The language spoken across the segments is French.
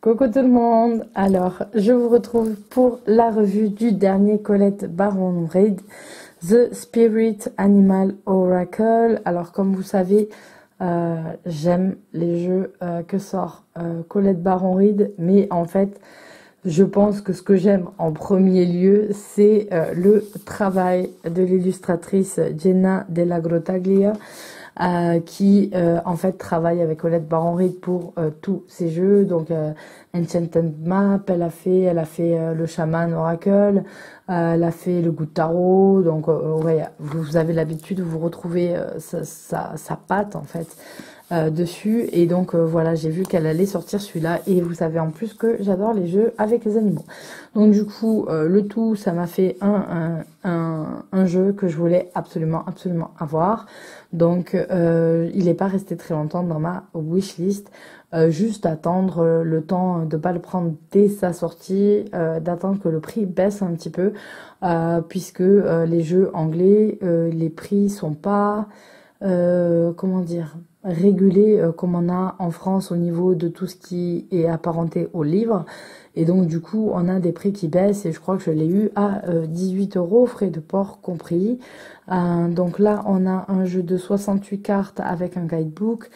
Coucou tout le monde. Alors, je vous retrouve pour la revue du dernier Colette Baron-Reid, The Spirit Animal Oracle. Alors, comme vous savez, j'aime les jeux que sort Colette Baron-Reid, mais en fait, je pense que ce que j'aime en premier lieu, c'est le travail de l'illustratrice Jenna Della Grottaglia, qui en fait travaille avec Colette Baron-Reid pour tous ces jeux. Donc Enchanted Map, elle a fait le Shaman Oracle, elle a fait le Goût de Tarot. Donc ouais, vous avez l'habitude, vous retrouvez sa patte en fait dessus. Et donc voilà, j'ai vu qu'elle allait sortir celui-là. Et vous savez en plus que j'adore les jeux avec les animaux. Donc du coup, le tout, ça m'a fait un jeu que je voulais absolument avoir. Donc il n'est pas resté très longtemps dans ma wishlist. Juste attendre le temps de pas le prendre dès sa sortie, d'attendre que le prix baisse un petit peu, puisque les jeux anglais, les prix sont pas, comment dire, régulés comme on a en France au niveau de tout ce qui est apparenté au livre. Et donc du coup on a des prix qui baissent et je crois que je l'ai eu à 18 €, frais de port compris. Donc là on a un jeu de 68 cartes avec un guidebook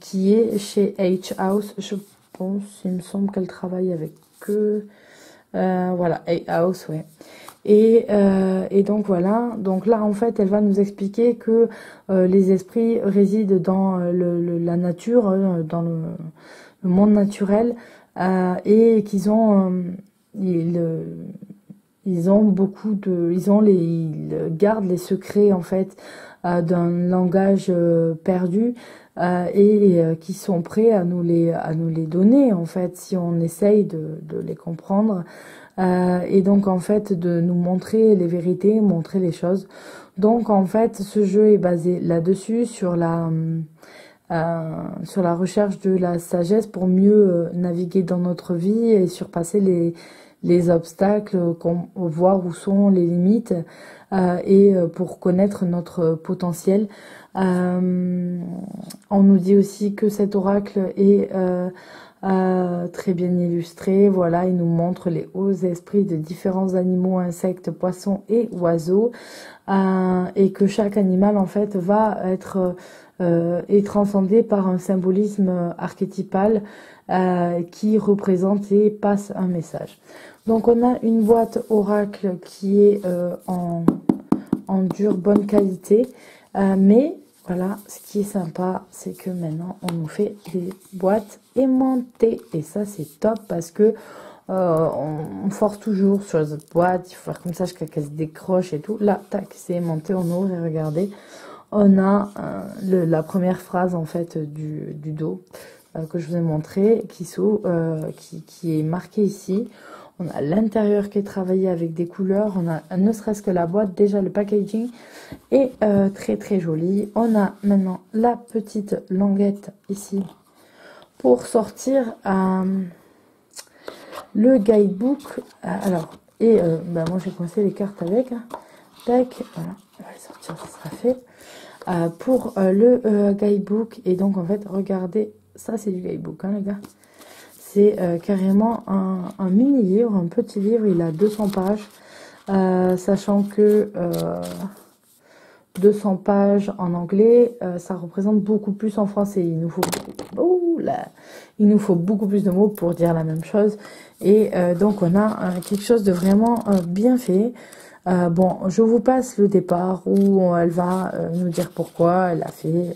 qui est chez H-House. Je pense, il me semble qu'elle travaille avec eux. Voilà, H-House, ouais. Et donc voilà, donc là en fait elle va nous expliquer que les esprits résident dans la nature, dans le monde naturel, et qu'ils ont ils ont beaucoup de ils gardent les secrets en fait d'un langage perdu, et qui sont prêts à nous les donner en fait si on essaye de les comprendre, et donc en fait de nous montrer les vérités, montrer les choses. Donc en fait ce jeu est basé là-dessus, sur la recherche de la sagesse pour mieux naviguer dans notre vie et surpasser les obstacles, voir où sont les limites, et pour connaître notre potentiel. On nous dit aussi que cet oracle est très bien illustré. Voilà, il nous montre les hauts esprits de différents animaux, insectes, poissons et oiseaux, et que chaque animal en fait va être est transcendé par un symbolisme archétypal qui représente et passe un message. Donc on a une boîte oracle qui est en dure bonne qualité, mais voilà, ce qui est sympa, c'est que maintenant on nous fait des boîtes aimantées, et ça c'est top parce que on force toujours sur les autres boîtes, il faut faire comme ça jusqu'à qu'elles se décrochent et tout. Là, tac, c'est aimanté, on ouvre et regardez, on a la première phrase en fait du dos que je vous ai montré, qui est marquée ici. On a l'intérieur qui est travaillé avec des couleurs, on a ne serait-ce que la boîte, déjà le packaging est très très joli. On a maintenant la petite languette ici pour sortir le guidebook. Alors, et moi j'ai coincé les cartes avec. Tac, voilà, on va les sortir, ça sera fait. Pour le guidebook, et donc en fait regardez, ça c'est du guidebook hein les gars, c'est carrément un mini livre, un petit livre, il a 200 pages, sachant que 200 pages en anglais, ça représente beaucoup plus en français. Il nous faut beaucoup plus de mots pour dire la même chose, et donc on a quelque chose de vraiment bien fait. Bon, je vous passe le départ où elle va nous dire pourquoi elle a fait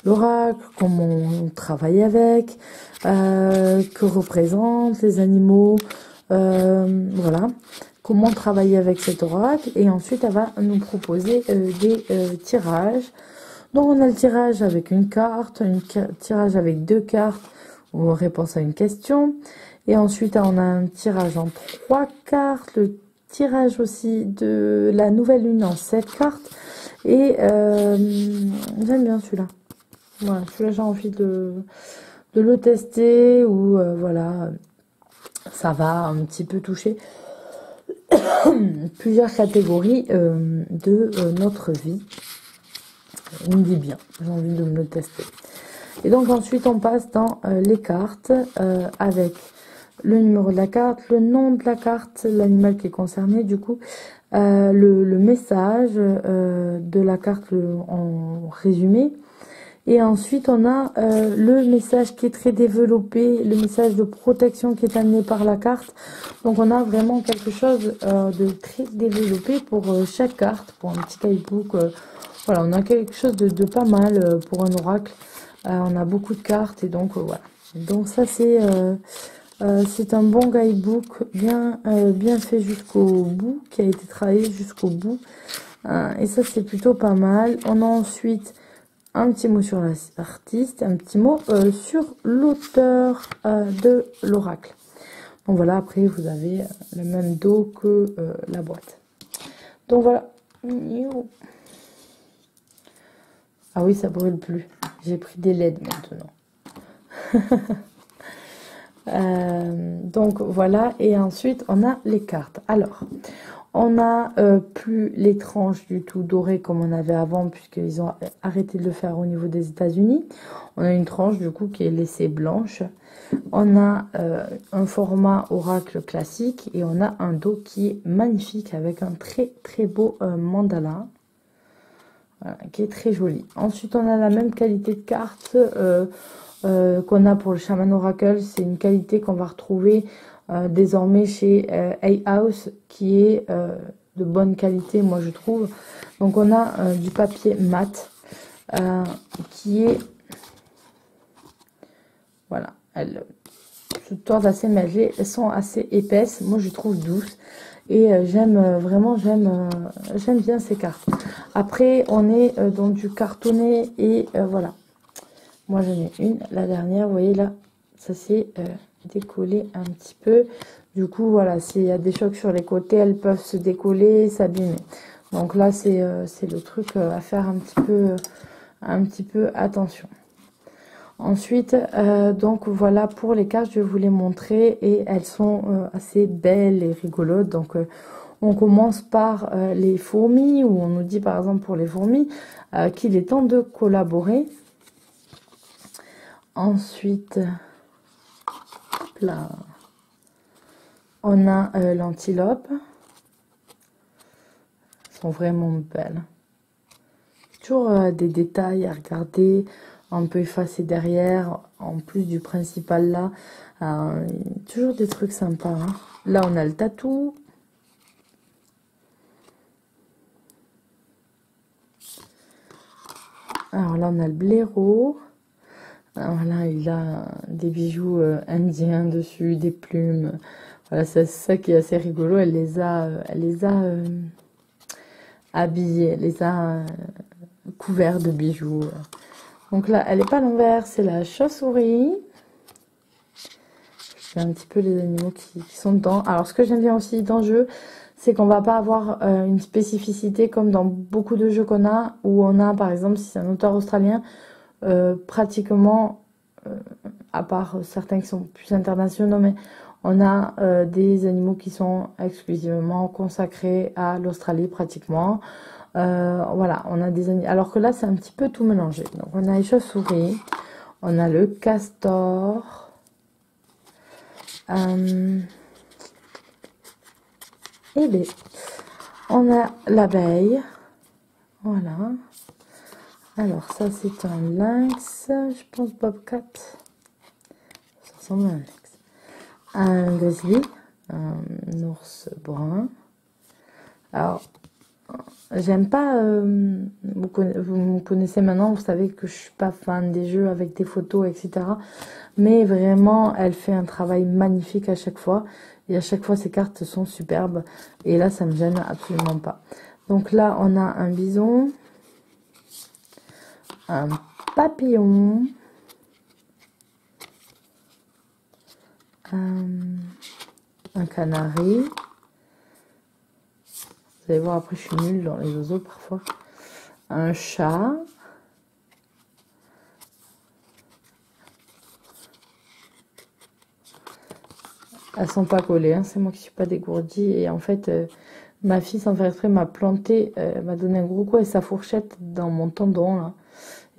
l'oracle, comment on travaille avec, que représentent les animaux, voilà, comment travailler avec cet oracle. Et ensuite, elle va nous proposer des tirages. Donc, on a le tirage avec une carte, tirage avec 2 cartes ou réponse à une question. Et ensuite, on a un tirage en 3 cartes, le tirage aussi de la nouvelle lune en 7 cartes. Et j'aime bien celui-là. Voilà, celui-là j'ai envie de le tester, ou voilà, ça va un petit peu toucher plusieurs catégories de notre vie. Il me dit bien, j'ai envie de me le tester. Et donc ensuite on passe dans les cartes avec le numéro de la carte, le nom de la carte, l'animal qui est concerné du coup, le message de la carte en résumé. Et ensuite, on a le message qui est très développé, le message de protection qui est amené par la carte. Donc, on a vraiment quelque chose de très développé pour chaque carte, pour un petit guidebook. Voilà, on a quelque chose de pas mal pour un oracle. On a beaucoup de cartes et donc voilà. Donc ça, c'est un bon guidebook bien fait jusqu'au bout, qui a été travaillé jusqu'au bout. Et ça, c'est plutôt pas mal. On a ensuite un petit mot sur l'artiste, un petit mot sur l'auteur de l'oracle. Donc voilà, après vous avez le même dos que la boîte. Donc voilà. Ah oui, ça brûle plus. J'ai pris des LED maintenant. Donc voilà, et ensuite on a les cartes. Alors, on n'a plus les tranches du tout dorées comme on avait avant, puisqu'ils ont arrêté de le faire au niveau des États-Unis. On a une tranche du coup qui est laissée blanche. On a un format oracle classique et on a un dos qui est magnifique avec un très très beau mandala. Voilà, qui est très joli. Ensuite, on a la même qualité de carte qu'on a pour le Shaman Oracle. C'est une qualité qu'on va retrouver désormais chez A-House, qui est de bonne qualité, moi je trouve. Donc on a du papier mat qui est, voilà, elles se tordent assez, mais elles sont assez épaisses, moi je trouve douces. Et j'aime vraiment, j'aime bien ces cartes. Après, on est dans du cartonné et voilà. Moi j'en ai une, la dernière, vous voyez là, ça s'est décoller un petit peu. Du coup, voilà, s'il y a des chocs sur les côtés, elles peuvent se décoller, s'abîmer. Donc là, c'est le truc à faire un petit peu attention. Ensuite, donc voilà pour les cartes, je vais vous les montrer et elles sont assez belles et rigolotes. Donc on commence par les fourmis, où on nous dit par exemple pour les fourmis qu'il est temps de collaborer. Ensuite, là, on a l'antilope. Elles sont vraiment belles. Toujours des détails à regarder. On peut effacer derrière, en plus du principal là. Toujours des trucs sympas. Hein. Là, on a le tatou. Alors là, on a le blaireau. Alors là, il a des bijoux indiens dessus, des plumes. Voilà, c'est ça qui est assez rigolo. Elle les a habillés, elle les a couverts de bijoux. Donc là, elle n'est pas à l'envers, c'est la chauve-souris. Je fais un petit peu les animaux qui sont dedans. Alors, ce que j'aime bien aussi dans le jeu, c'est qu'on va pas avoir une spécificité comme dans beaucoup de jeux qu'on a, où on a, par exemple, si c'est un auteur australien, pratiquement, à part certains qui sont plus internationaux, mais on a des animaux qui sont exclusivement consacrés à l'Australie, pratiquement. Voilà, on a des animaux. Alors que là, c'est un petit peu tout mélangé. Donc, on a les chauves-souris, on a le castor, et on a l'abeille. Voilà. Alors, ça, c'est un lynx, je pense bobcat. Ça ressemble à un lynx. Un grizzly, un ours brun. Alors, j'aime pas, vous me connaissez maintenant, vous savez que je suis pas fan des jeux avec des photos, etc. Mais vraiment, elle fait un travail magnifique à chaque fois. Et à chaque fois, ces cartes sont superbes. Et là, ça me gêne absolument pas. Donc là, on a un bison, un papillon, un canari. Vous allez voir, après, je suis nulle dans les oiseaux parfois. Un chat. Elles sont pas collées, hein. C'est moi qui suis pas dégourdie. Et en fait, ma fille, sans faire exprès, m'a planté, m'a donné un gros coup avec sa fourchette dans mon tendon, là.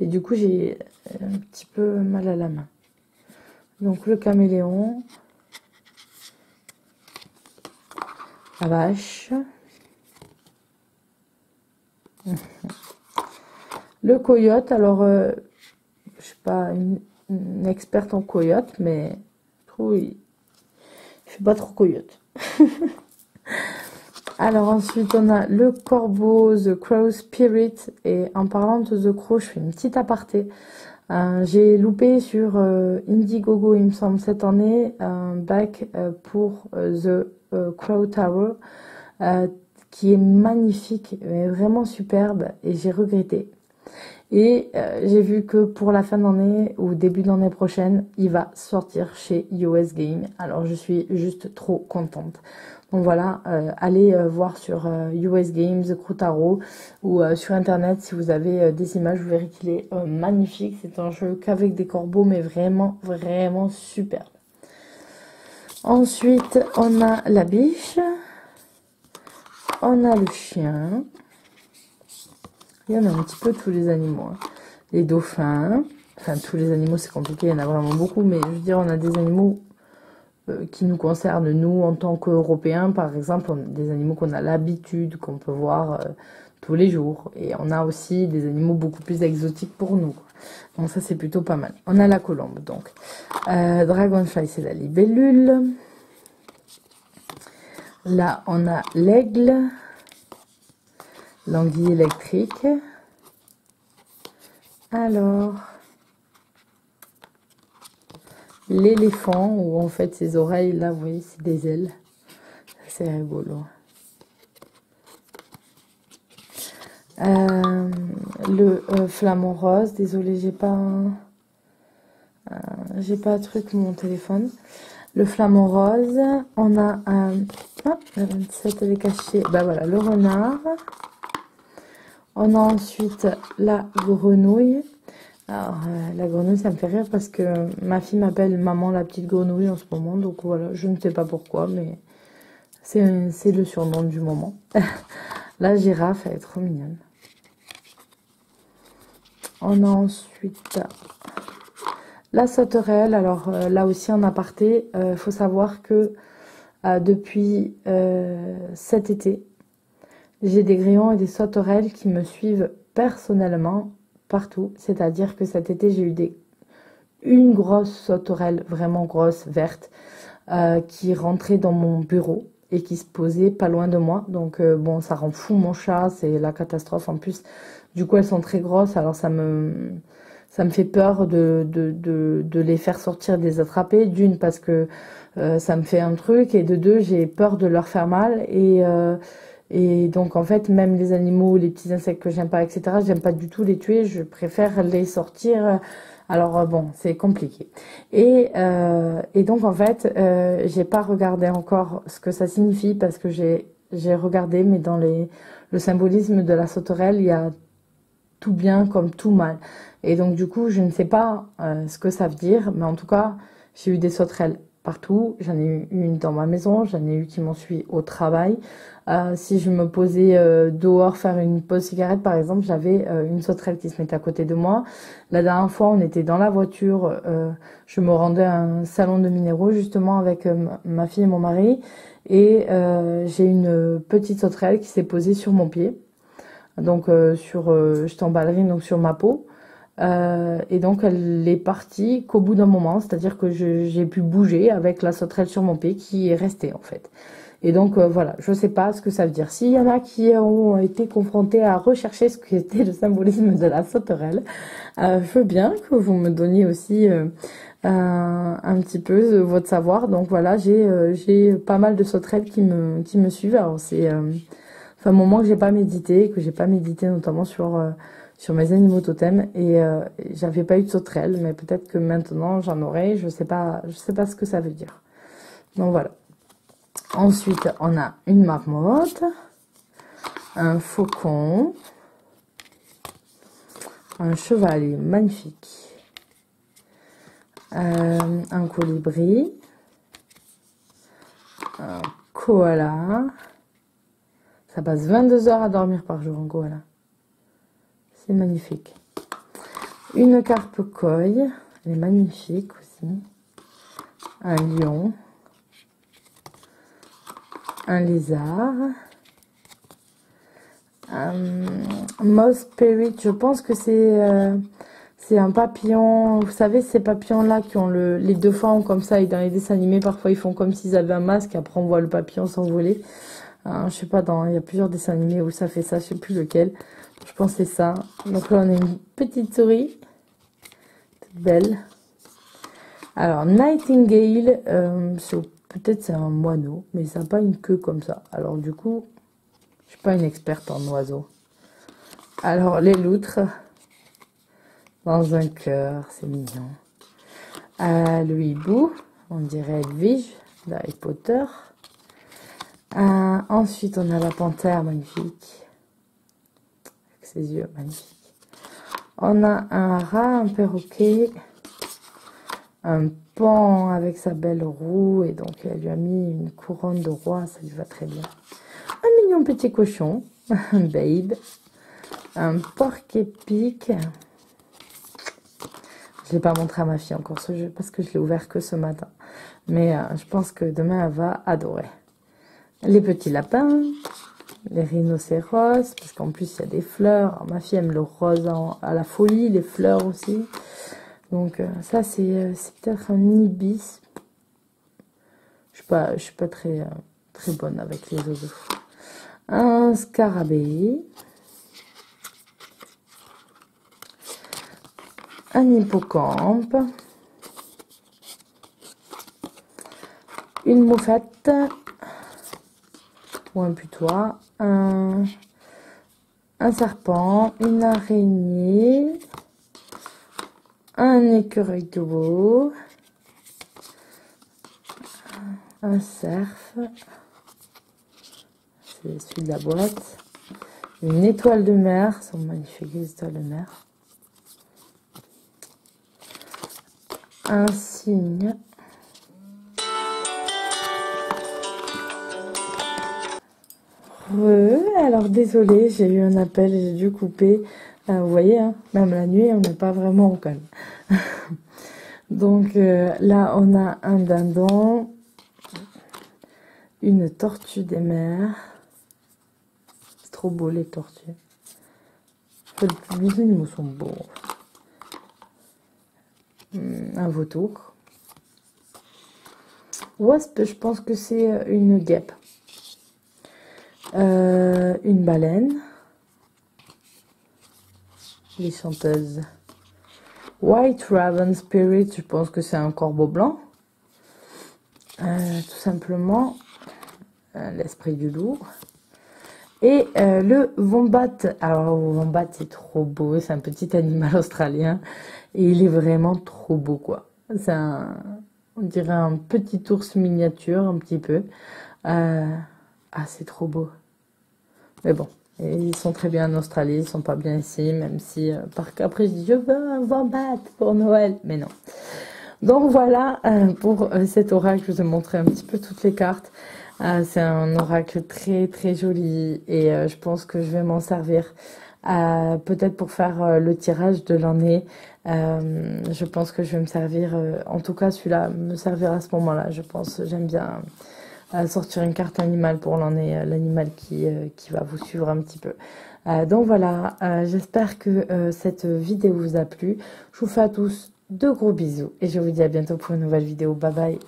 Et du coup, j'ai un petit peu mal à la main. Donc, le caméléon. La vache. Le coyote. Alors, je suis pas une experte en coyote, mais je trouve il fait pas trop coyote. Alors ensuite, on a le corbeau, The Crow Spirit. Et en parlant de The Crow, je fais une petite aparté. J'ai loupé sur Indiegogo, il me semble, cette année, un bac pour The Crow Tower, qui est magnifique, mais vraiment superbe, et j'ai regretté. Et j'ai vu que pour la fin d'année ou début d'année prochaine, il va sortir chez US Game. Alors je suis juste trop contente. Donc voilà, allez voir sur US Games, Croutaro ou sur internet si vous avez des images, vous verrez qu'il est magnifique. C'est un jeu qu'avec des corbeaux, mais vraiment, vraiment superbe. Ensuite, on a la biche, on a le chien. Il y en a un petit peu tous les animaux. Hein. Les dauphins, enfin tous les animaux c'est compliqué, il y en a vraiment beaucoup, mais je veux dire on a des animaux qui nous concernent nous en tant qu'Européens, par exemple, on a des animaux qu'on a l'habitude, qu'on peut voir tous les jours, et on a aussi des animaux beaucoup plus exotiques pour nous. Donc ça c'est plutôt pas mal. On a la colombe donc. Dragonfly c'est la libellule. Là on a l'aigle, l'anguille électrique. Alors, l'éléphant, où en fait ses oreilles, là, vous voyez, c'est des ailes. C'est rigolo. Le flamant rose, désolé, j'ai pas un truc mon téléphone. Le flamant rose, on a la 27, elle est cachée. Bah voilà, le renard. On a ensuite la grenouille. Alors, la grenouille, ça me fait rire parce que ma fille m'appelle maman la petite grenouille en ce moment. Donc voilà, je ne sais pas pourquoi, mais c'est le surnom du moment. La girafe, elle est trop mignonne. On a ensuite la sauterelle. Alors là aussi en aparté, faut savoir que depuis cet été, j'ai des grillons et des sauterelles qui me suivent personnellement partout. C'est-à-dire que cet été, j'ai eu une grosse sauterelle, vraiment grosse, verte, qui rentrait dans mon bureau et qui se posait pas loin de moi. Donc bon, ça rend fou mon chat, c'est la catastrophe. En plus, du coup, elles sont très grosses, alors ça me fait peur de les faire sortir, de les attraper. D'une, parce que ça me fait un truc, et de deux, j'ai peur de leur faire mal. Et donc, en fait, même les animaux, les petits insectes que j'aime pas, etc., j'aime pas du tout les tuer, je préfère les sortir. Alors, bon, c'est compliqué. Et donc, en fait, j'ai pas regardé encore ce que ça signifie, parce que j'ai regardé, mais dans le symbolisme de la sauterelle, il y a tout bien comme tout mal. Et donc, du coup, je ne sais pas ce que ça veut dire, mais en tout cas, j'ai eu des sauterelles partout. J'en ai eu une dans ma maison, j'en ai eu qui m'ont suivi au travail. Si je me posais dehors faire une pause cigarette, par exemple, j'avais une sauterelle qui se mettait à côté de moi. La dernière fois, on était dans la voiture, je me rendais à un salon de minéraux, justement, avec ma fille et mon mari. Et j'ai une petite sauterelle qui s'est posée sur mon pied. Donc, j'étais en ballerine, donc sur ma peau. Et donc elle est partie qu'au bout d'un moment, c'est-à-dire que j'ai pu bouger avec la sauterelle sur mon pied qui est restée en fait. Et donc voilà, je sais pas ce que ça veut dire. S'il y en a qui ont été confrontés à rechercher ce qu'était le symbolisme de la sauterelle, je veux bien que vous me donniez aussi un petit peu votre savoir. Donc voilà, j'ai pas mal de sauterelles qui me suivent. Alors c'est un moment que j'ai pas médité, notamment sur mes animaux totems, et j'avais pas eu de sauterelle, mais peut-être que maintenant j'en aurai, je sais pas ce que ça veut dire. Donc voilà. Ensuite, on a une marmotte, un faucon, un cheval magnifique, un colibri, un koala. Ça passe 22 heures à dormir par jour, un koala. C'est magnifique. Une carpe koi, elle est magnifique aussi. Un lion. Un lézard. Mouse Spirit, je pense que c'est un papillon. Vous savez, ces papillons-là qui ont les deux formes comme ça, et dans les dessins animés, parfois ils font comme s'ils avaient un masque, après on voit le papillon s'envoler. Je sais pas, il y a plusieurs dessins animés où ça fait ça, je sais plus lequel. Je pense que c'est ça. Donc là, on a une petite souris. Toute belle. Alors, Nightingale, peut-être c'est un moineau, mais ça n'a pas une queue comme ça. Alors du coup, je suis pas une experte en oiseaux. Alors, les loutres, dans un cœur, c'est mignon. Le hibou, on dirait Edwige, d'Harry Potter. Ensuite, on a la panthère, magnifique. Avec ses yeux, magnifiques. On a un rat, un perroquet. Un pan avec sa belle roue, et donc elle lui a mis une couronne de roi, ça lui va très bien. Un mignon petit cochon, un babe, un porc-épic. Je l'ai pas montré à ma fille encore ce jeu parce que je l'ai ouvert que ce matin, mais je pense que demain elle va adorer. Les petits lapins, les rhinocéros, parce qu'en plus il y a des fleurs. Alors, ma fille aime le rose à la folie, les fleurs aussi. Donc ça c'est peut-être un ibis. Je suis pas très bonne avec les oiseaux. Un scarabée. Un hippocampe. Une moufette. Ou un putois. Un serpent. Une araignée. Un écureuil de veau, un cerf, c'est celui de la boîte, une étoile de mer, sont magnifiques les étoiles de mer, un cygne, alors désolé, j'ai eu un appel, j'ai dû couper. Vous voyez, hein, même la nuit, on n'est pas vraiment au calme. Donc là, on a un dindon, une tortue des mers. C'est trop beau, les tortues. Les animaux sont beaux. Un vautour. Wasp, je pense que c'est une guêpe. Une baleine. Les chanteuses. White Raven Spirit, je pense que c'est un corbeau blanc. Tout simplement, l'esprit du loup. Et le wombat. Alors, le wombat, c'est trop beau. C'est un petit animal australien. Et il est vraiment trop beau, quoi. C'est on dirait un petit ours miniature, un petit peu. C'est trop beau. Mais bon. Et ils sont très bien en Australie, ils sont pas bien ici, même si après je dis je veux un wombat pour Noël, mais non. Donc voilà pour cet oracle, je vous ai montré un petit peu toutes les cartes. C'est un oracle très très joli et je pense que je vais m'en servir peut-être pour faire le tirage de l'année. Je pense que je vais me servir, en tout cas celui-là me servira à ce moment-là. Je pense, j'aime bien sortir une carte animale pour l'année, l'animal qui va vous suivre un petit peu. Donc voilà, j'espère que cette vidéo vous a plu. Je vous fais à tous de gros bisous et je vous dis à bientôt pour une nouvelle vidéo. Bye bye.